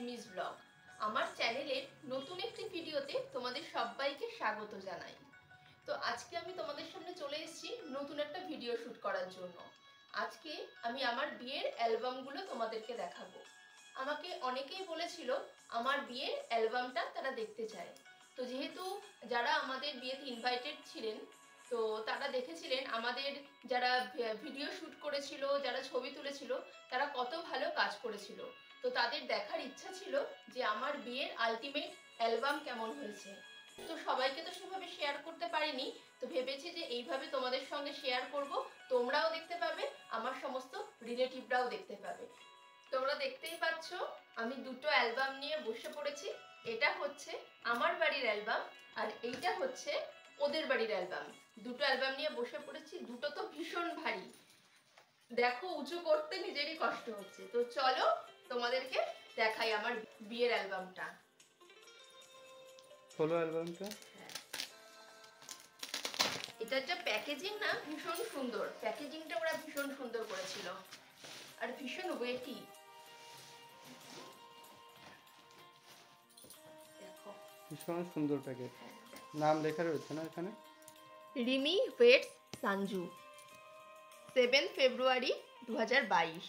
রিমিস blog. আমার চ্যানেলের নতুন একটি ভিডিওতে তোমাদের সবাইকে স্বাগত জানাই। তো আজকে আমি তোমাদের সামনে চলে এসেছি নতুন একটা ভিডিও শ্যুট করার জন্য। আজকে আমি আমার বিয়ের অ্যালবামগুলো তোমাদেরকে দেখাবো। আমাকে অনেকেই বলেছিল আমার বিয়ের অ্যালবামটা তারা দেখতে চায়। তো যেহেতু যারা আমাদের বিয়েতে ইনভাইটেড ছিলেন, তো তারা দেখেছিলেন আমাদের যারা ভিডিও শ্যুট করেছিল, যারা ছবি তুলেছিল, তারা কত ভালো কাজ করেছিল। তো তাদের দেখার ইচ্ছা ছিল যে আমার বিয়ের আলটিমেট অ্যালবাম কেমন হয়েছে। তো সবাইকে তো সেভাবে শেয়ার করতে পারিনি, তো ভেবেছি যে এইভাবে তোমাদের সঙ্গে শেয়ার করব, তোমরাও দেখতে পাবে, আমার সমস্ত রিলেটিভরাও দেখতে পাবে। তোমরা দেখতেই পাচ্ছ আমি দুটো অ্যালবাম নিয়ে বসে পড়েছি। এটা হচ্ছে আমার বাড়ির অ্যালবাম আর এইটা হচ্ছে ওদের বাড়ির অ্যালবাম। দুটো অ্যালবাম নিয়ে বসে পড়েছি, দুটো তো ভীষণ ভারী, দেখো উঁচু করতে নিজেরই কষ্ট হচ্ছে। তো চলো তোমাদেরকে দেখাই আমার বিয়ের অ্যালবামটা। হলো অ্যালবামটা। এটার যে প্যাকেজিং না ভীষণ সুন্দর, প্যাকেজিংটা ওরা ভীষণ সুন্দর করেছিল আর ভীষণ ওয়েটি। দেখো ভীষণ সুন্দর প্যাকেট, নাম লেখা রয়েছে না এখানে, রিমি ওয়েটস সানজু, 7 ফেব্রুয়ারি 2022।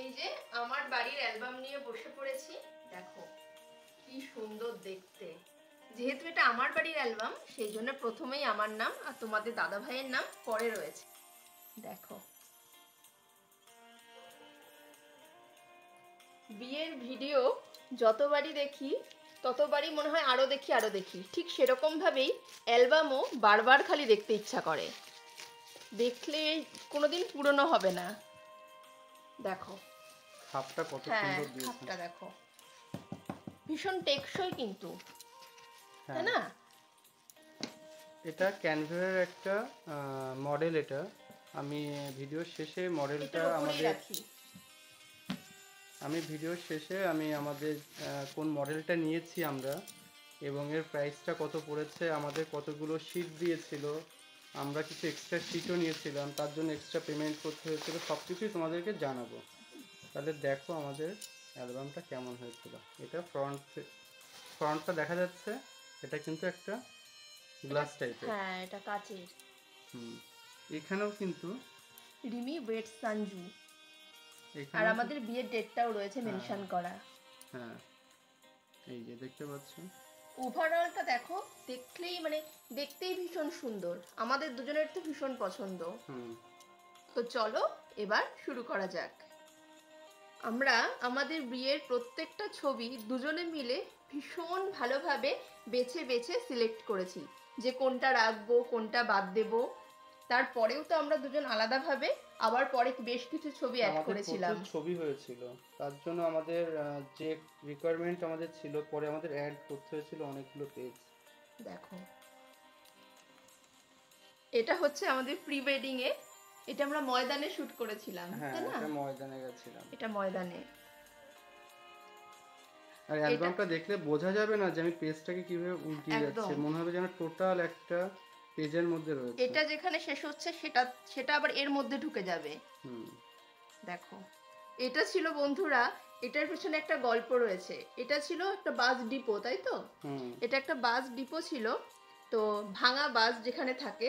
এই যে আমার বাড়ির অ্যালবাম নিয়ে বসে পড়েছি, দেখো কি সুন্দর দেখতে। যেহেতু এটা আমার বাড়ির অ্যালবাম, সেই জন্য প্রথমেই আমার নাম আর তোমাদের দাদা ভাইয়ের নাম পরে রয়েছে। দেখো বিয়ের ভিডিও যতবারই দেখি ততবারই মনে হয় আরো দেখি আরো দেখি, ঠিক সেরকম ভাবেই অ্যালবামও বারবার খালি দেখতে ইচ্ছা করে, দেখলে কোনোদিন পুরনো হবে না। দেখো খাপটা কত সুন্দর দিয়েছে। খাপটা দেখো ভীষণ টেকসই কিন্তু, তাই না? এটা ক্যানভার একটা মডেল। এটা আমি ভিডিওর শেষে মডেলটা আমাদের কোন মডেলটা নিয়েছি আমরা এবং এর প্রাইসটা কত পড়েছে, আমাদের কতগুলো শীট দিয়েছিল, আমরা কিছু এক্সট্রা শীটও নিয়েছিলাম, তার জন্য এক্সট্রা পেমেন্ট করতে হয়েছিল, সব কিছুই তোমাদেরকে জানাবো। তাহলে দেখো আমাদের অ্যালবামটা কেমন হয়েছিল। এটা ফ্রন্টটা দেখা যাচ্ছে, এটা কিন্তু একটা গ্লাস টাইপের। হ্যাঁ, এটা কাচের। এখানেও কিন্তু রিমি ওয়েটস সানজু আর আমাদের বিয়ের ডেটটাও রয়েছে মেনশন করা। হ্যাঁ, এই যে দেখতে পাচ্ছ। ওভারঅলটা দেখো, দেখলেই মানে দেখতেই ভীষণ সুন্দর, আমাদের দুজনের তো ভীষণ পছন্দ। তো চলো এবার শুরু করা যাক। আমরা আমাদের বিয়ের প্রত্যেকটা ছবি দুজনে মিলে ভীষণ ভালোভাবে বেছে বেছে সিলেক্ট করেছি যে কোনটা রাখবো কোনটা বাদ দেব। তারপরেও তো আমরা দুজন আলাদাভাবে আবার পরে বেশ কিছু ছবি অ্যাড করেছিলাম, ছবি হয়েছিল, তার জন্য আমাদের যে রিকোয়ারমেন্ট আমাদের ছিল, পরে আমাদের অ্যাড করতে হয়েছিল অনেকগুলো পেজ। দেখো এটা হচ্ছে আমাদের প্রি ওয়েডিং এ, এটা আমরা ময়দানে শুট করেছিলাম, তাই না? এটা ময়দানে গেছিলাম, এটা ময়দানে। আর অ্যালবামটা দেখলে বোঝা যাবে না যে আমি পেজটাকে কিভাবে উল্টিয়ে যাচ্ছে, মনে হবে যেন টোটাল একটা পেজের মধ্যে রয়েছে। এটা যেখানে শেষ হচ্ছে সেটা আবার এর মধ্যে ঢুকে যাবে। দেখো এটা ছিল বন্ধুরা, এটার পিছনে একটা গল্প রয়েছে। এটা ছিল একটা বাস ডিপো, তাই তো? এটা একটা বাস ডিপো ছিল, তো ভাঙা বাস যেখানে থাকে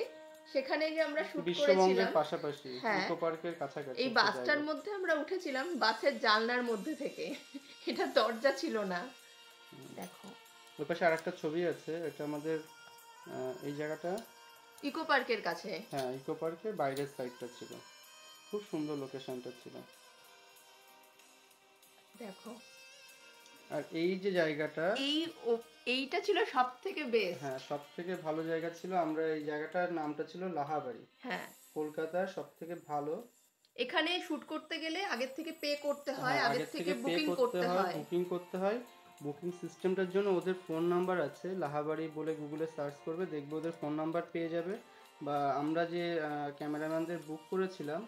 সেখানে গিয়ে আমরা শুট করেছিলাম, পাশাপাশি ইকো পার্কের কাছাকাছি। এই বাসটার মধ্যে আমরা উঠেছিলাম বাসের জানলার মধ্যে থেকে, এটা দরজা ছিল না। দেখো ওই পাশে আরেকটা ছবি আছে, এটা আমাদের এই জায়গাটা ইকো পার্কের কাছে। হ্যাঁ, ইকো পার্কের বাইরের সাইডটা ছিল, খুব সুন্দর লোকেশনটা ছিল। দেখো আর এই যে জায়গাটা, এইটা ছিল সবথেকে বেস্ট, হ্যাঁ সবথেকে ভালো জায়গা ছিল। আমরা এই জায়গাটার নামটা ছিল লাহাবাড়ি, হ্যাঁ কলকাতার সবথেকে ভালো। এখানে শুট করতে গেলে আগের থেকে পে করতে হয়, আগের থেকে বুকিং করতে হয়। বুকিং সিস্টেমটার জন্য ওদের ফোন নাম্বার আছে, লাহাবাড়ি বলে গুগলে সার্চ করবে, দেখবে ওদের ফোন নাম্বার পেয়ে যাবে। বা আমরা যে ক্যামেরাম্যানদের বুক করেছিলাম,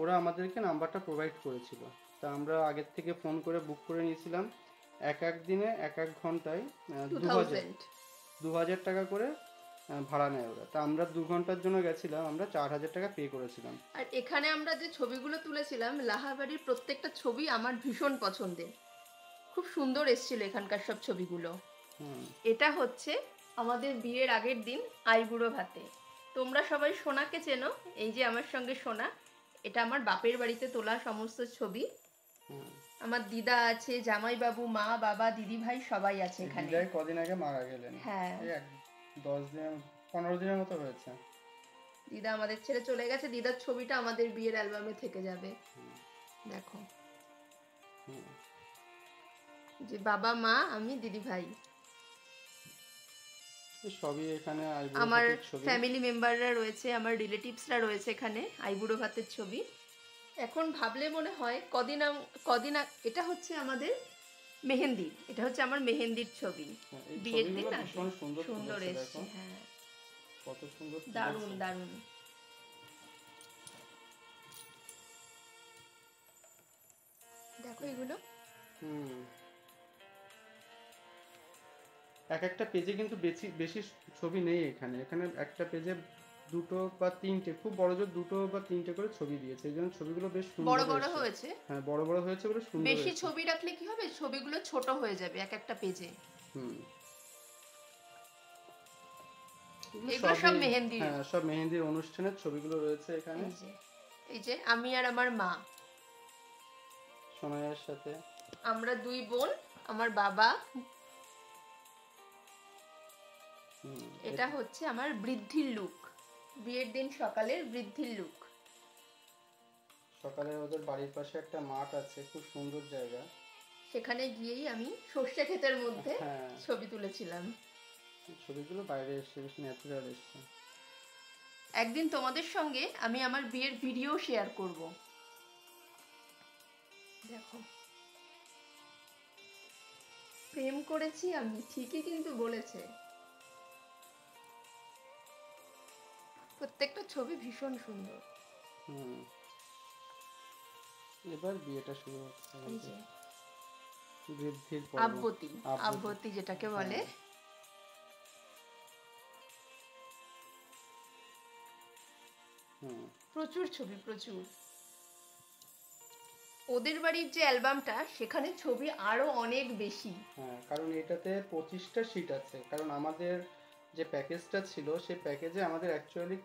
ওরা আমাদেরকে নাম্বারটা প্রোভাইড করেছিল, তা আমরা আগের থেকে ফোন করে বুক করে নিয়েছিলাম। এক এক দিনে এক এক ঘন্টায় 2000 টাকা করে ভাড়া নেয় ওরা। তা আমরা 2 ঘন্টার জন্য গেছিলাম, আমরা 4000 টাকা পে করেছিলাম। আর এখানে আমরা যে ছবিগুলো তুলেছিলাম লাহাবাড়ির প্রত্যেকটা ছবি আমার ভীষণ পছন্দের, খুব সুন্দর এসেছিল এখানকার সব ছবিগুলো। হুম এটা হচ্ছে আমাদের বিয়ের আগের দিন আইবুড়ো ভাতে। তোমরা সবাই সোনাকে চেনো, এই যে আমার সঙ্গে সোনা, এটা আমার বাপের বাড়িতে তোলা সমস্ত ছবি। হুম। আমার দিদা আছে, জামাইবাবু, মা, বাবা, দিদি ভাই সবাই আছে এই এখানে। দিদাই কদিন আগে মারা গেলেন। হ্যাঁ, এই 10 দিন 15 দিনের মতো হয়েছে। দিদা আমাদের ছেড়ে চলে গেছে। দিদার ছবিটা আমাদের বিয়ের অ্যালবামে থেকে যাবে। হুম, দেখো, হুম। যে বাবা, মা, আমি, দিদি ভাই, এই সবই এখানে আইবুড়ো আমার ভাতের ছবি। ফ্যামিলি মেম্বাররা রয়েছে, আমার রিলেটিভসরা রয়েছে এখানে আইবুড়ো ভাতের ছবি। এখন ভাবলে মনে হয় এটা হচ্ছে আমাদের মেহেন্দি, এটা হচ্ছে আমার মেহেন্দির ছবি। হ্যাঁ, এই বিয়ের দিন ছবিগুলো আগে ভীষণ সুন্দর সুন্দর তুলেছে, এসছে। দেখো হ্যাঁ, কত সুন্দর দারুণ তুলেছে। দারুণ। দেখো এগুলো। হুম। এক একটা পেজে কিন্তু বেশি বেশি ছবি নেই এখানে। এখানে একটা পেজে 2টো বা 3টে, খুব বড় জোর 2টো বা 3টে করে ছবি দিয়েছে। এই জন্য ছবিগুলো বেশ বড় সুন্দর বড় হয়েছে। হয়েছে। হ্যাঁ, বড় বড় হয়েছে বলে সুন্দর বেশি হয়েছে। ছবি রাখলে কি হবে, ছবিগুলো ছোট হয়ে যাবে এক একটা পেজে। হুম। এগুলো সব সবই, মেহেন্দির। হ্যাঁ, সব মেহেন্দির অনুষ্ঠানের ছবিগুলো রয়েছে এখানে। এই যে আমি আর আমার মা, সোনাইয়ের সাথে। আমরা দুই বোন, আমার বাবা। হুম। এটা হচ্ছে আমার বৃদ্ধির লুক, বিয়ের দিন সকালের বৃদ্ধির লুক। সকালে ওদের বাড়ির পাশে একটা মাঠ আছে, খুব সুন্দর জায়গা। সেখানে গিয়েই আমি সর্ষে ক্ষেতের মধ্যে হ্যাঁ, ছবি তুলেছিলাম। ছবিগুলো বাইরে এসছে, বেশ ন্যাচারাল এসছে। একদিন তোমাদের সঙ্গে আমি আমার বিয়ের ভিডিও শেয়ার করব। দেখো, প্রেম করেছি আমি, ঠিকই কিন্তু বলেছে। প্রত্যেকটা ছবি ভীষণ সুন্দর। হুম। এবার বিয়েটা শুরু হচ্ছে। এই যে বৃদ্ধির পর্ব। আব্বতী, আব্বতী যেটাকে বলে। হ্যাঁ। হুম। প্রচুর ছবি, প্রচুর। ওদের বাড়ির যে অ্যালবামটা, সেখানে ছবি আরো অনেক বেশি। হ্যাঁ, কারণ এটাতে 25টা সিট আছে। কারণ আমাদের যে প্যাকেজটা ছিল, সেই প্যাকেজে আমাদের অ্যাকচুয়ালি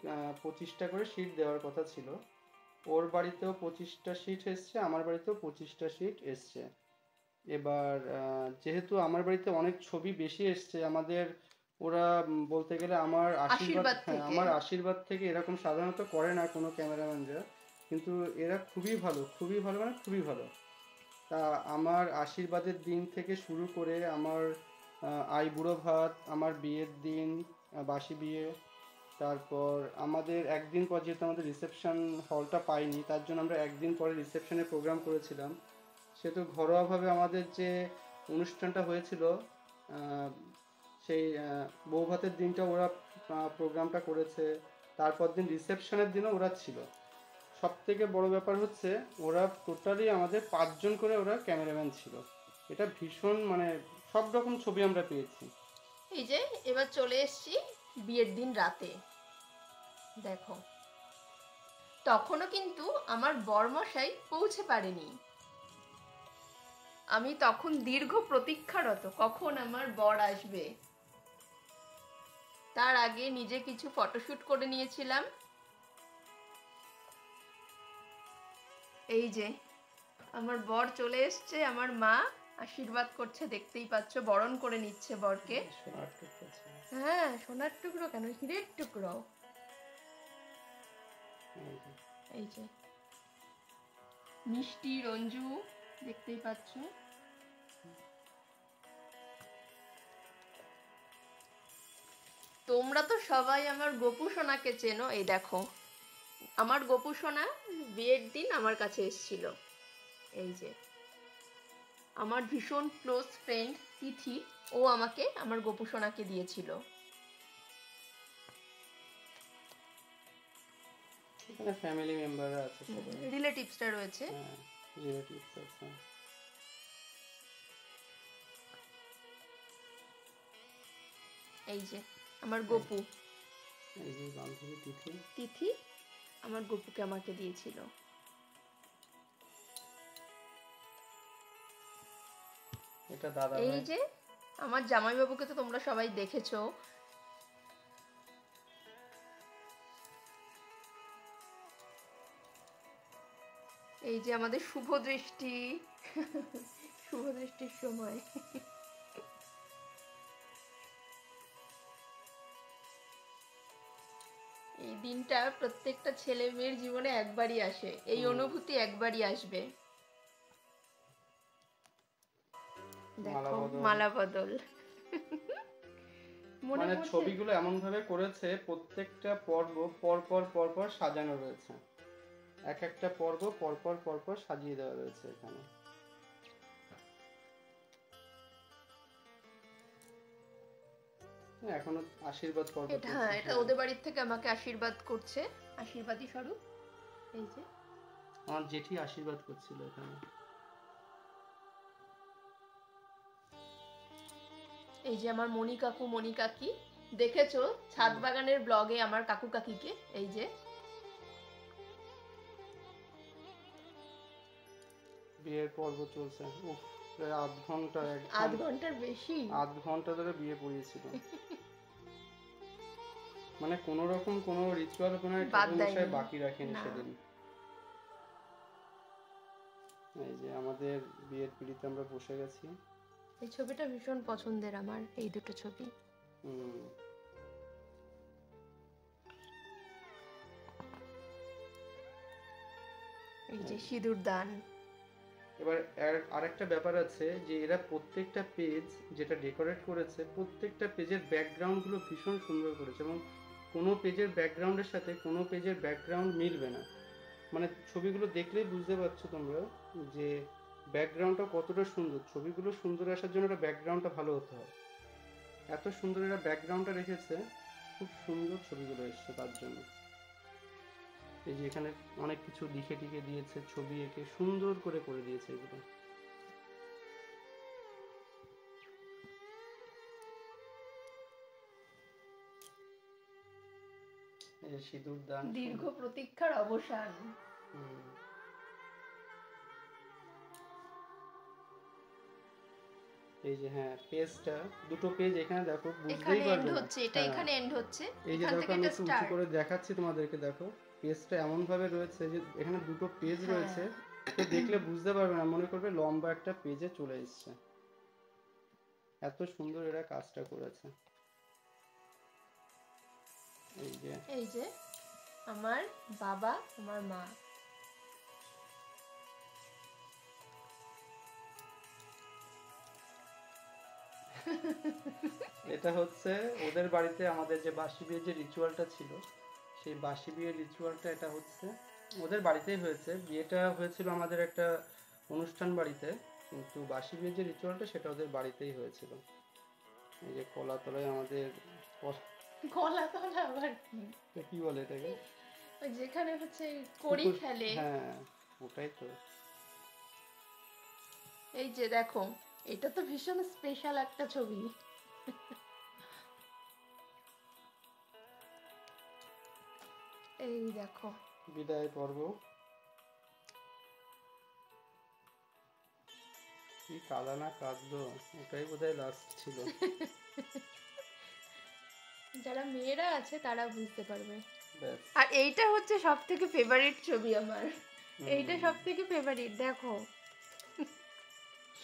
25টা করে সিট দেওয়ার কথা ছিল। ওর বাড়িতেও 25টা সিট এসছে, আমার বাড়িতেও 25টা সিট এসছে। এবার যেহেতু আমার বাড়িতে অনেক ছবি বেশি এসছে, আমাদের ওরা বলতে গেলে আমার আশীর্বাদ, আশীর্বাদ হ্যাঁ, থেকে। আমার আশীর্বাদ থেকে এরকম সাধারণত করে না কোনো ক্যামেরাম্যানরা, কিন্তু এরা খুবই ভালো, খুবই ভালো, মানে খুবই ভালো। তা আমার আশীর্বাদের দিন থেকে শুরু করে আমার আইবুড়ো ভাত, আমার বিয়ের দিন, বাসি বিয়ে, তারপর আমাদের একদিন পর, যেহেতু আমাদের রিসেপশন হলটা পাইনি, তার জন্য আমরা একদিন পরে রিসেপশনের প্রোগ্রাম করেছিলাম। সেহেতু ঘরোয়াভাবে আমাদের যে অনুষ্ঠানটা হয়েছিল, আহ, সেই বউ ভাতের দিনটা ওরা প্রোগ্রামটা করেছে। তারপর দিন রিসেপশনের দিনও ওরা ছিল। সব থেকে বড় ব্যাপার হচ্ছে, ওরা টোটালি আমাদের 5জন করে ওরা ক্যামেরাম্যান ছিল। এটা ভীষণ, মানে সব রকম ছবি আমরা পেয়েছি। এই যে এবার চলে এসেছি বিয়ের দিন রাতে। দেখো, তখনও কিন্তু আমার বরমশাই পৌঁছে পারেনি। আমি তখন দীর্ঘ প্রতীক্ষারত, কখন আমার বর আসবে। তার আগে নিজে কিছু ফটোশুট করে নিয়েছিলাম। এই যে আমার বর চলে এসছে, আমার মা আশীর্বাদ করছে, দেখতেই পাচ্ছ, বরণ করে নিচ্ছে বরকে। সোনার টুকরো ছিল। হ্যাঁ, সোনার টুকরো কেন, হীরের টুকরো। এই যে মিষ্টি, রঞ্জু, দেখতেই পাচ্ছ। তোমরা তো সবাই আমার গোপু সোনাকে চেনো। এই দেখো, আমার গোপু সোনা বিয়ের দিন আমার কাছে এসেছিল। এই যে আমার ভীষণ ক্লোজ ফ্রেন্ড তিথি, ও আমাকে আমার গোপু সোনাকে দিয়েছিল। এখানে ফ্যামিলি মেম্বাররা আছে সবাই। রিলেটিভসটা রয়েছে। হ্যাঁ, রিলেটিভস আছে। এই যে আমার গপু, এই যে বান্ধবী তিথি। তিথি আমার গপুকে আমাকে দিয়েছিল। এটা দাদা এই ভাই। যে আমার জামাইবাবুকে তো তোমরা সবাই দেখেছো। এই যে আমাদের শুভ দৃষ্টি, শুভ দৃষ্টির সময়। এই দিনটা প্রত্যেকটা ছেলে মেয়ের জীবনে একবারই আসে, এই অনুভূতি একবারই আসবে। দেখো মালা বদল। মনে মানে পড়ছে ছবিগুলো এমন ভাবে করেছে, প্রত্যেকটা পর্ব পর পর সাজানো রয়েছে, এক একটা পর্ব পর পর সাজিয়ে দেওয়া রয়েছে এখানে। এখনো আশীর্বাদ পর্ব এটা, চলছে। এটা ওদের বাড়ির থেকে আমাকে আশীর্বাদ করছে, আশীর্বাদী স্বরূপ। এই যে আমার জেঠি আশীর্বাদ করছিল এখানে। এই যে আমার মণি কাকু মণি কাকি, দেখেছো ছাদ বাগানের ব্লগে আমার কাকু কাকিকে। এই যে বিয়ের পর্ব চলছে। উফ, প্রায় আধ ঘন্টা, আধ ঘন্টার বেশি, আধ ঘন্টা ধরে বিয়ে পড়িয়েছিল। মানে কোন রকম কোনো রিচুয়াল কোনো ঠাকুরমশাই বাকি রাখেনি সেদিন। এই যে আমাদের বিয়ের পিড়িতে আমরা বসে গেছি। এই ছবিটা ভীষণ পছন্দের আমার, এই দুটো ছবি। এই যে সিঁদুর দান। এবার আরেকটা ব্যাপার আছে যে এরা প্রত্যেকটা পেজ যেটা ডেকোরেট করেছে, প্রত্যেকটা পেজের ব্যাকগ্রাউন্ড গুলো ভীষণ সুন্দর করেছে, এবং কোনো পেজের ব্যাকগ্রাউন্ডের সাথে কোনো পেজের ব্যাকগ্রাউন্ড মিলবে না। মানে ছবিগুলো দেখলেই বুঝতে পারছো তোমরা যে ব্যাকগ্রাউন্ডটা কতটা সুন্দর। ছবিগুলো সুন্দর আসার জন্য একটা ব্যাকগ্রাউন্ডটা ভালো হতে হয়। এত সুন্দর এরা ব্যাকগ্রাউন্ডটা রেখেছে, খুব সুন্দর ছবিগুলো এসছে তার জন্য। এই যে এখানে অনেক কিছু লিখে টিকে দিয়েছে, ছবি এঁকে সুন্দর করে দিয়েছে এগুলো। এই যে সিঁদুর দান, দীর্ঘ প্রতীক্ষার অবসান। এই যে হ্যাঁ পেজটা, দুটো পেজ এখানে দেখো, বুঝতেই পারবে না এটা এখানে এন্ড হচ্ছে। এই যে দেখো আমি একটু উঁচু করে দেখাচ্ছি তোমাদেরকে, দেখো পেজটা এমন ভাবে রয়েছে যে এখানে দুটো পেজ রয়েছে, তো দেখলে বুঝতে পারবে না, মনে করবে লম্বা একটা পেজে চলে এসেছে। এত সুন্দর এরা কাজটা করেছে। এই যে আমার বাবা আমার মা। এটা হচ্ছে ওদের বাড়িতে আমাদের যে বাসি বিয়ের যে রিচুয়ালটা ছিল, সেই বাসি বিয়ের রিচুয়ালটা এটা হচ্ছে ওদের বাড়িতেই হয়েছে। বিয়েটা হয়েছিল আমাদের একটা অনুষ্ঠান বাড়িতে, কিন্তু বাসি বিয়ের যে রিচুয়ালটা সেটা ওদের বাড়িতেই হয়েছিল। এই যে কলাতলায় আমাদের, কলাতলা আবার কি বলে এটাকে, যেখানে হচ্ছে কড়ি খেলে। হ্যাঁ ওটাই তো। এই যে দেখো, এটা তো ভীষণ স্পেশাল একটা ছবি। এই দেখো বিদায় পর্ব। কি কাঁদা না কাঁদলো, ওটাই বোধহয় লাস্ট ছিল। যারা মেয়েরা আছে তারা বুঝতে পারবে। আর এইটা হচ্ছে সবথেকে ফেভারিট ছবি আমার, এইটা সবথেকে ফেভারিট। দেখো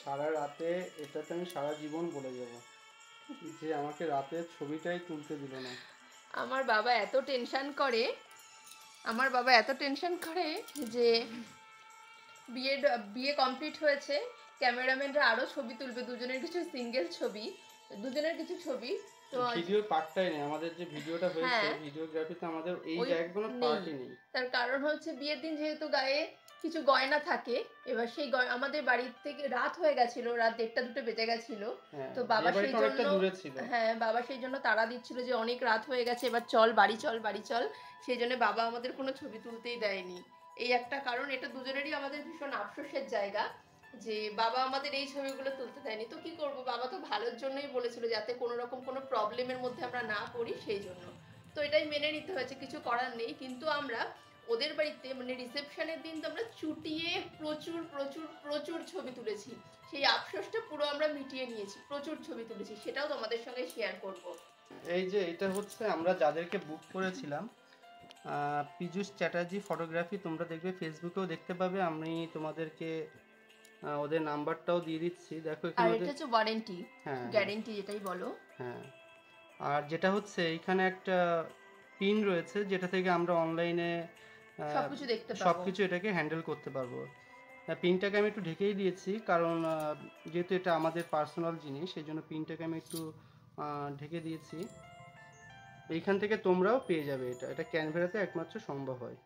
সারা রাতে এটাতে আমি সারা জীবন বলে যাব যে আমাকে রাতে ছবিটাই তুলতে দিল না। আমার বাবা এত টেনশন করে, আমার বাবা এত টেনশন করে যে বিয়ে কমপ্লিট হয়েছে, ক্যামেরাম্যানরা আরো ছবি তুলবে, দুজনের কিছু সিঙ্গেল ছবি, দুজনের কিছু ছবি। তো ভিডিওর পার্টটাই নেই আমাদের, যে ভিডিওটা হয়েছে ভিডিওগ্রাফিতে আমাদের এই জায়গাগুলো পার্টই নেই। তার কারণ হচ্ছে বিয়ের দিন যেহেতু গায়ে কিছু গয়না থাকে, এবার সেই আমাদের বাড়ি থেকে রাত হয়ে গেছিল, রাত 1টা 2টা বেজে গেছিল। তো বাবা সেই জন্য, হ্যাঁ বাবা সেই জন্য তাড়া দিচ্ছিল যে অনেক রাত হয়ে গেছে, এবার চল বাড়ি চল বাড়ি চল। সেই জন্য বাবা আমাদের কোনো ছবি তুলতেই দেয়নি। এই একটা কারণ, এটা দুজনেরই আমাদের ভীষণ আফসোসের জায়গা যে বাবা আমাদের এই ছবিগুলো তুলতে দেয়নি। তো কি করব, বাবা তো ভালোর জন্যই বলেছিল, যাতে কোনো রকম কোনো প্রবলেমের মধ্যে আমরা না পড়ি, সেই জন্য। তো এটাই মেনে নিতে হয়েছে, কিছু করার নেই। কিন্তু আমরা ওদের বাড়িতে মানে রিসেপশনের দিন তো আমরা চুটিয়ে প্রচুর প্রচুর প্রচুর ছবি তুলেছি। সেই আফসোসটা পুরো আমরা মিটিয়ে নিয়েছি, প্রচুর ছবি তুলেছি, সেটাও তোমাদের সঙ্গে শেয়ার করব। এই যে এটা হচ্ছে আমরা যাদেরকে বুক করেছিলাম, পীযূষ চ্যাটার্জি ফটোগ্রাফি, তোমরা দেখবে ফেসবুকেও দেখতে পাবে, আমি তোমাদেরকে ওদের নাম্বারটাও দিয়ে দিচ্ছি। দেখো আর এখানে এটা হচ্ছে ওয়ারেন্টি, হ্যাঁ গ্যারেন্টি যেটাই বলো। হ্যাঁ। আর যেটা হচ্ছে এখানে একটা পিন রয়েছে যেটা থেকে আমরা অনলাইনে সবকিছু দেখতে পাবো, সবকিছু এটাকে হ্যান্ডেল করতে পারবো। পিনটাকে আমি একটু ঢেকেই দিয়েছি কারণ যেহেতু এটা আমাদের পার্সোনাল জিনিস, সেই জন্য পিনটাকে আমি একটু ঢেকে দিয়েছি। এইখান থেকে তোমরাও পেয়ে যাবে, এটা ক্যানভেরাতে একমাত্র সম্ভব হয়।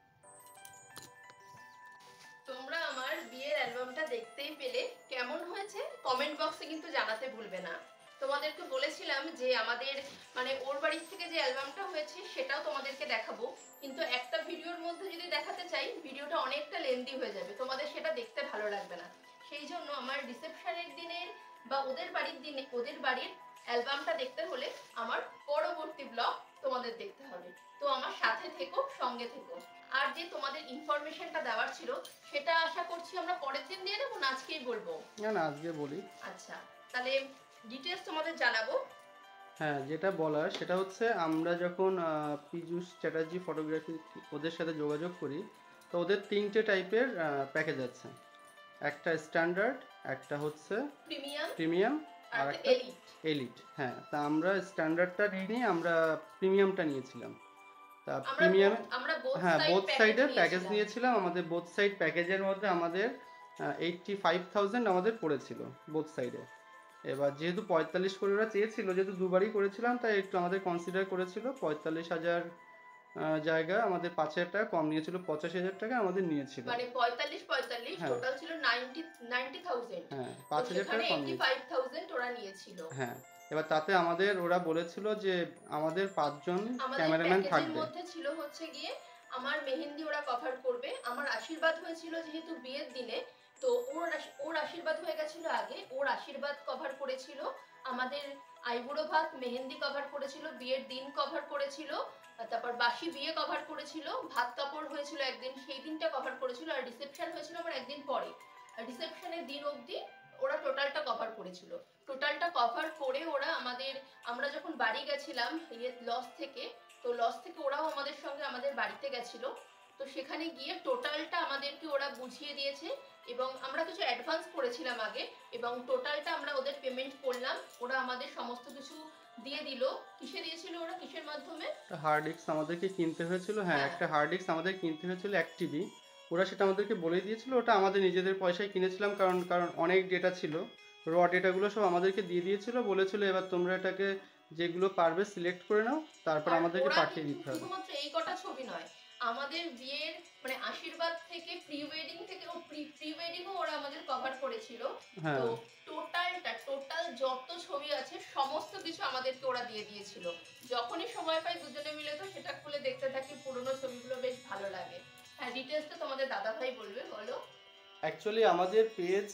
তোমরা আমার বিয়ের অ্যালবামটা দেখতেই পেলে, কেমন হয়েছে কমেন্ট বক্সে কিন্তু জানাতে ভুলবে না। তোমাদেরকে বলেছিলাম যে আমাদের মানে ওর বাড়ির থেকে যে অ্যালবামটা হয়েছে সেটাও তোমাদেরকে দেখাবো, কিন্তু একটা ভিডিওর মধ্যে যদি দেখাতে চাই ভিডিওটা অনেকটা লেন্দি হয়ে যাবে, তোমাদের সেটা দেখতে ভালো লাগবে না। সেই জন্য আমার রিসেপশনের দিনের বা ওদের বাড়ির দিনে ওদের বাড়ির অ্যালবামটা দেখতে হলে আমার পরবর্তী ব্লগ তোমাদের দেখতে হবে। তো আমার সাথে থেকো, সঙ্গে থেকো। আর যে তোমাদের ইনফরমেশনটা দেওয়ার ছিল সেটা আশা করছি আমরা পরের দিন দিয়ে দেবো, না আজকেই বলবো? না না, আজকে বলি। আচ্ছা, তাহলে ডিটেলস তোমাদের জানাবো। হ্যাঁ, যেটা বলার সেটা হচ্ছে আমরা যখন পীযূষ চ্যাটার্জি ফটোগ্রাফি ওদের সাথে যোগাযোগ করি, তো ওদের তিনটে টাইপের প্যাকেজ আছে। একটা স্ট্যান্ডার্ড, একটা হচ্ছে প্রিমিয়াম, আর একটা এলিট। হ্যাঁ, তা আমরা স্ট্যান্ডার্ডটা নিয়ে আমরা প্রিমিয়ামটা নিয়েছিলাম। তা প্রিমিয়াম হ্যাঁ বোথ সাইডের প্যাকেজ নিয়েছিলাম। আমাদের বোথ সাইড প্যাকেজের মধ্যে আমাদের 85,000 আমাদের পড়েছিল বোথ সাইডে। এবার যেহেতু 45 করে ওরা চেয়েছিল, যেহেতু দুবারই করেছিলাম, তাই একটু আমাদের কনসিডার করেছিল 45,000 জায়গা আমাদের 5,000 টাকা কম নিয়েছিল, 85,000 টাকা আমাদের নিয়েছিল। মানে 45 টোটাল ছিল 90,000। হ্যাঁ, 5,000 টাকা কম নিয়েছিল, 85,000 ওরা নিয়েছিল। হ্যাঁ। এবার তাতে আমাদের ওরা বলেছিল যে আমাদের 5 জন ক্যামেরাম্যান থাকবে। মধ্যে ছিল হচ্ছে গিয়ে আমার মেহেন্দি ওরা কভার করবে, আমার আশীর্বাদ হয়েছিল যেহেতু বিয়ের দিনে, তো ওর আশীর্বাদ হয়ে গেছিল আগে, ওর আশীর্বাদ কভার করেছিল, আমাদের আইবুড়ো ভাত মেহেন্দি কভার করেছিল, বিয়ের দিন কভার করেছিল, তারপর বাসি বিয়ে কভার করেছিল, ভাত কাপড় হয়েছিল একদিন, সেই দিনটা কভার করেছিল, আর রিসেপশন হয়েছিল আমার একদিন পরে। রিসেপশনের দিন অবধি ওরা টোটালটা কভার করেছিল। টোটালটা কভার করে ওরা আমাদের, আমরা যখন বাড়ি গেছিলাম লস থেকে, তো লস থেকে ওরাও আমাদের সঙ্গে আমাদের বাড়িতে গেছিল, তো সেখানে গিয়ে টোটালটা আমাদেরকে ওরা বুঝিয়ে দিয়েছে, এবং আমরা কিছু অ্যাডভান্স করেছিলাম আগে, এবং টোটালটা আমরা ওদের পেমেন্ট করলাম, ওরা আমাদের সমস্ত কিছু দিয়ে দিল। কিসে দিয়েছিল ওরা, কিসের মাধ্যমে? হার্ড ডিস্ক আমাদেরকে কিনতে হয়েছিল। হ্যাঁ, একটা হার্ড ডিস্ক আমাদের কিনতে হয়েছিল 1 টিবি। ওরা সেটা আমাদেরকে বলে দিয়েছিল, ওটা আমাদের নিজেদের পয়সায় কিনেছিলাম, কারণ অনেক ডেটা ছিল, র ডেটাগুলো সব আমাদেরকে দিয়ে দিয়েছিল, বলেছিল এবার তোমরা এটাকে যেগুলো পারবে সিলেক্ট করে নাও, তারপর আমাদেরকে পাঠিয়ে দিতে হবে। শুধুমাত্র এই কটা ছবি নয়, আমাদের বিয়ের মানে আশীর্বাদ থেকে প্রি ওয়েডিং থেকে প্রি ওয়েডিংও ওরা আমাদের কভার করেছিল। তো টোটাল যত ছবি আছে সমস্ত কিছু আমাদেরকে ওরা দিয়ে দিয়েছিল। যখনই সময় পাই দুজনে মিলে তো সেটা খুলে দেখতে থাকি, পুরনো ছবিগুলো বেশ ভালো লাগে। হ্যাঁ, ডিটেলসটা তোমাদের দাদা ভাই বলবে, বলো। অ্যাকচুয়ালি আমাদের পেজ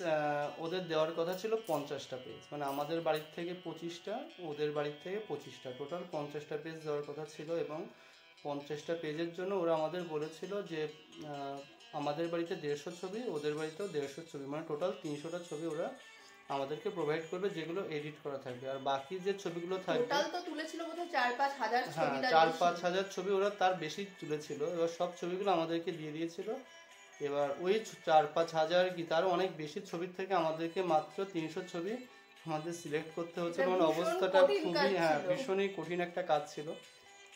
ওদের দেওয়ার কথা ছিল 50টা পেজ, মানে আমাদের বাড়ির থেকে 25টা, ওদের বাড়ির থেকে 25টা, টোটাল 50টা পেজ দেওয়ার কথা ছিল। এবং 50টা পেজের জন্য ওরা আমাদের বলেছিল যে আমাদের বাড়িতে 150 ছবি, ওদের বাড়িতেও 150 ছবি, মানে টোটাল 300টা ছবি ওরা আমাদেরকে প্রোভাইড করবে, যেগুলো এডিট করা থাকবে। আর বাকি যে ছবিগুলো থাকবে, টোটাল তো তুলেছিল বোধহয় 4-5 হাজার ছবি, 4-5 হাজার ছবি, ওরা তার বেশি তুলেছিল। এবার সব ছবিগুলো আমাদেরকে দিয়ে দিয়েছিল। এবার ওই 4-5 হাজার কি তারও অনেক বেশি ছবির থেকে আমাদেরকে মাত্র 300 ছবি আমাদের সিলেক্ট করতে হচ্ছে, মানে অবস্থাটা খুবই ভীষণই কঠিন একটা কাজ ছিল।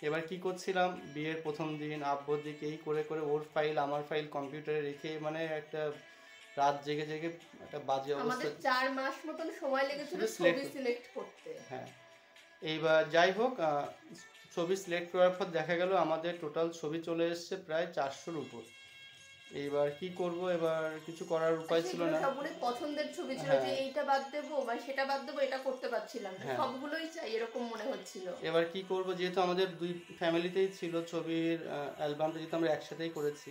এবার কি করছিলাম, বিয়ের প্রথম দিন আব্বুর দিকে এই করে করে ওর ফাইল আমার ফাইল কম্পিউটারে রেখে, মানে একটা রাত জেগে জেগে একটা বাজে অবস্থা। আমাদের 4 মাস মতন সময় লেগেছিল ছবি সিলেক্ট করতে। হ্যাঁ, এইবার যাই হোক, ছবি সিলেক্ট করার পর দেখা গেল আমাদের টোটাল ছবি চলে এসেছে প্রায় 400-র উপর। এইবার কি করব, এবার কিছু করার উপায় ছিল না। সবগুলো পছন্দের ছবি ছিল, যে এইটা বাদ দেবো বা সেটা বাদ দেবো, এটা করতে পারছিলাম না, সবগুলোই চাই এরকম মনে হচ্ছিল। এবার কি করব, যেহেতু আমাদের দুই ফ্যামিলিতেই ছিল ছবির অ্যালবামটা, যেহেতু আমরা একসাথেই করেছি,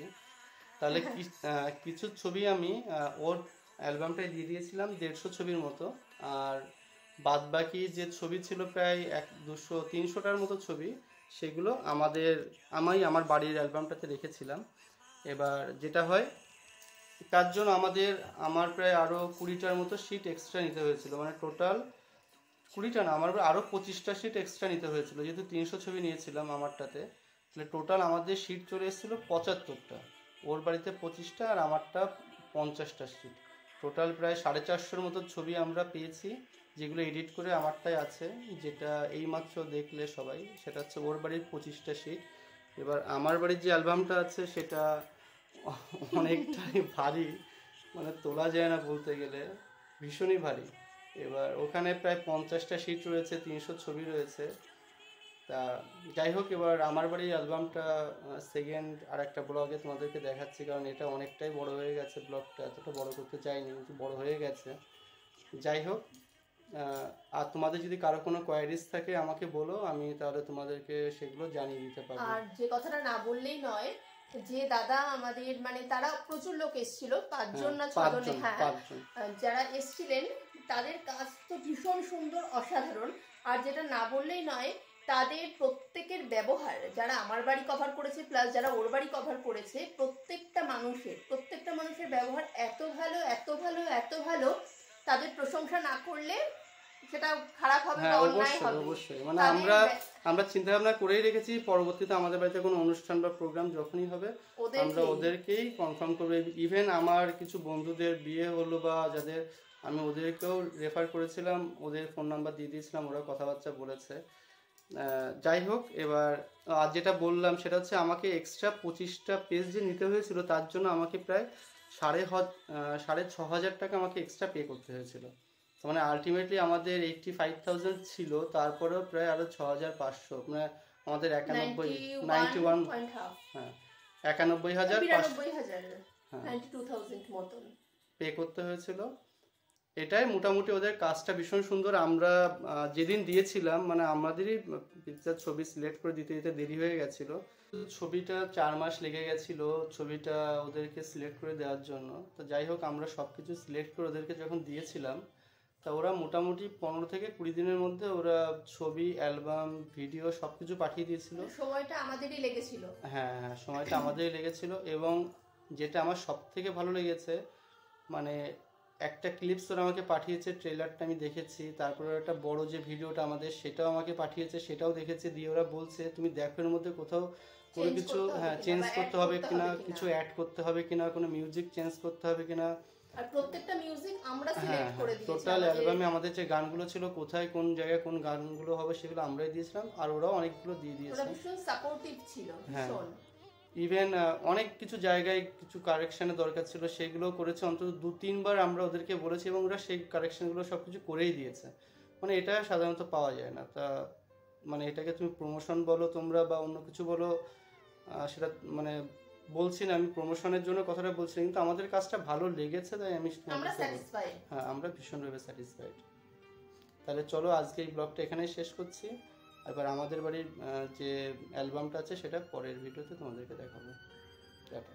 তাহলে কিছু ছবি আমি ওর অ্যালবামটায় দিয়ে দিয়েছিলাম 150 ছবির মতো, আর বাদ বাকি যে ছবি ছিল প্রায় 200-300টার মতো ছবি, সেগুলো আমি আমার বাড়ির অ্যালবামটাতে রেখেছিলাম। এবার যেটা হয় তার জন্য আমার প্রায় আরও 20টার মতো শিট এক্সট্রা নিতে হয়েছিল, মানে টোটাল 20টা না, আমার আরও 25টা শিট এক্সট্রা নিতে হয়েছিল, যেহেতু 300 ছবি নিয়েছিলাম আমারটাতে। তাহলে টোটাল আমাদের শিট চলে এসেছিলো 75টা, ওর বাড়িতে 25টা আর আমারটা 50টা শিট। টোটাল প্রায় 450 মতো ছবি আমরা পেয়েছি, যেগুলো এডিট করে আমারটাই আছে, যেটা এইমাত্র দেখলে সবাই, সেটা হচ্ছে ওর বাড়ির 25টা শিট। এবার আমার বাড়ির যে অ্যালবামটা আছে সেটা অনেকটাই ভারী, মানে তোলা যায় না বলতে গেলে, ভীষণই ভারী। এবার ওখানে প্রায় 50টা শিট রয়েছে, 300 ছবি রয়েছে। তা যাই হোক, এবার আমার বাড়ির অ্যালবামটা সেকেন্ড আর একটা ব্লগে তোমাদেরকে দেখাচ্ছি, কারণ এটা অনেকটাই বড় হয়ে গেছে, ব্লগটা এতটা বড় করতে চাইনি কিন্তু বড় হয়ে গেছে। যাই হোক, আর তোমাদের যদি কারো কোনো কোয়ারিজ থাকে আমাকে বলো, আমি তাহলে তোমাদেরকে সেগুলো জানিয়ে দিতে পারবো। আর যে কথাটা না বললেই নয়, যে দাদা আমাদের মানে তারা প্রচুর লোক এসেছিল, 5 জন না 6 জন, হ্যাঁ, যারা এসেছিলেন তাদের কাজ তো ভীষণ সুন্দর, অসাধারণ। আর যেটা না বললেই নয়, তাদের প্রত্যেকের ব্যবহার, যারা আমার বাড়ি কভার করেছে প্লাস যারা ওর বাড়ি কভার করেছে, প্রত্যেকটা মানুষের ব্যবহার এত ভালো, এত ভালো, এত ভালো, তাদের প্রশংসা না করলে সেটা খারাপ হবে বা অন্যায় হবে। অবশ্যই, মানে আমরা চিন্তা ভাবনা করেই রেখেছি, পরবর্তীতে আমাদের বাড়িতে কোনো অনুষ্ঠান বা প্রোগ্রাম যখনই হবে আমরা ওদেরকেই কনফার্ম করবো। ইভেন আমার কিছু বন্ধুদের বিয়ে হলো বা যাদের, আমি ওদেরকেও রেফার করেছিলাম, ওদের ফোন নাম্বার দিয়ে দিয়েছিলাম, ওরা কথাবার্তা বলেছে। যাই হোক, এবার যেটা বললাম সেটা হচ্ছে আমাকে এক্সট্রা 25টা পেজ যে নিতে হয়েছিল, তার জন্য আমাকে প্রায় 6,500 টাকা আমাকে এক্সট্রা পে করতে হয়েছিল। মানে আলটিমেটলি আমাদের 85,000 ছিল, তারপরেও প্রায় আরো 6,500, মানে আমাদের 91, হ্যাঁ, 91,500 মতন পে করতে হয়েছিল। এটাই মোটামুটি ওদের কাজটা ভীষণ সুন্দর। আমরা যেদিন দিয়েছিলাম, মানে আমাদেরই পিকচার ছবি সিলেক্ট করে দিতে দিতে দেরি হয়ে গেছিলো, ছবিটা 4 মাস লেগে গেছিল ছবিটা ওদেরকে সিলেক্ট করে দেওয়ার জন্য। তো যাই হোক, আমরা সব কিছু সিলেক্ট করে ওদেরকে যখন দিয়েছিলাম, তা ওরা মোটামুটি 15 থেকে 20 দিনের মধ্যে ওরা ছবি, অ্যালবাম, ভিডিও সব কিছু পাঠিয়ে দিয়েছিল। সময়টা আমাদেরই লেগেছিল। হ্যাঁ, সময়টা আমাদেরই লেগেছিল। এবং যেটা আমার সব থেকে ভালো লেগেছে, মানে একটা ক্লিপস ওরা আমাকে পাঠিয়েছে, ট্রেলারটা আমি দেখেছি, তারপরে একটা বড় যে ভিডিওটা আমাদের সেটাও আমাকে পাঠিয়েছে, সেটাও দেখেছি। দিয়ে ওরা বলছে তুমি দেখো এর মধ্যে কোথাও কোনো কিছু চেঞ্জ করতে হবে কিনা, কিছু অ্যাড করতে হবে কিনা, কোনো মিউজিক চেঞ্জ করতে হবে কিনা। আর প্রত্যেকটা মিউজিক আমরা সিলেক্ট করে দিয়েছি। টোটাল অ্যালবামে আমাদের যে গানগুলো ছিল, কোথায় কোন জায়গায় কোন গানগুলো হবে সেগুলো আমরাই দিয়েছিলাম, আর ওরাও অনেকগুলো দিয়ে দিয়েছে। ওরা ভীষণ সাপোর্টিভ ছিল, ভীষণ। ইভেন অনেক কিছু জায়গায় কিছু কারেকশনের দরকার ছিল, সেগুলোও করেছে। অন্তত 2-3 বার আমরা ওদেরকে বলেছি এবং ওরা সেই কারেকশনগুলো সব কিছু করেই দিয়েছে। মানে এটা সাধারণত পাওয়া যায় না। তা মানে এটাকে তুমি প্রমোশন বলো তোমরা বা অন্য কিছু বলো, সেটা মানে বলছি না, আমি প্রমোশনের জন্য কথাটা বলছি, কিন্তু আমাদের কাজটা ভালো লেগেছে, তাই আমরা ভীষণভাবে স্যাটিসফাইড। তাহলে চলো আজকে এই ব্লগটা এখানেই শেষ করছি। এবার আমাদের বাড়ির যে অ্যালবামটা আছে সেটা পরের ভিডিওতে তোমাদেরকে দেখাবো। টাটা।